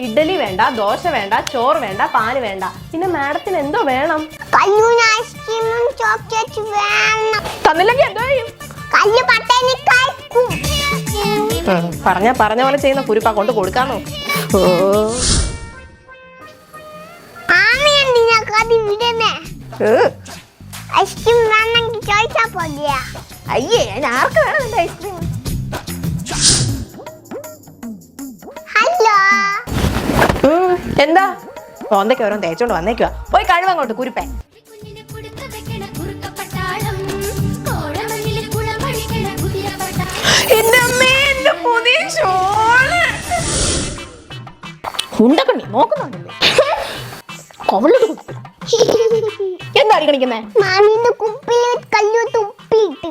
ഇഡ്ഡലി വേണ്ട, ദോശ വേണ്ട, ചോറ് വേണ്ട, പാല് വേണ്ട. പിന്നെ മാഡത്തിന് എന്തോ വേണം? ഐസ്ക്രീമും ചോക്ലേറ്റ് വേണം. തന്നില്ലെങ്കിൽ എന്തോ ചെയ്യും? പറഞ്ഞ പോലെ ചെയ്യുന്ന കുരുപ്പാ കൊണ്ട് കൊടുക്കാന്നോ? ഐസ്ക്രീം വേണമെങ്കിൽ ചോദിച്ചാ പോലെയാ. അയ്യേ, ആർക്ക് വേണം എന്റെ ഐസ്ക്രീം? ഹലോ, എന്താ ഓന്തയ്ക്ക് ഓരോ തേച്ചോണ്ട് വന്നേക്കുവാ. പോയി കഴിവങ്ങോട്ട് കുരുപ്പേ. ഉണ്ടക്കണ്ണി നോക്കുന്നുണ്ടല്ലേ? എന്താ അടിക്കണിക്കുന്നേ? മാമിന്റെ കുപ്പിയിൽ കല്ലു തുപ്പിയിട്ട്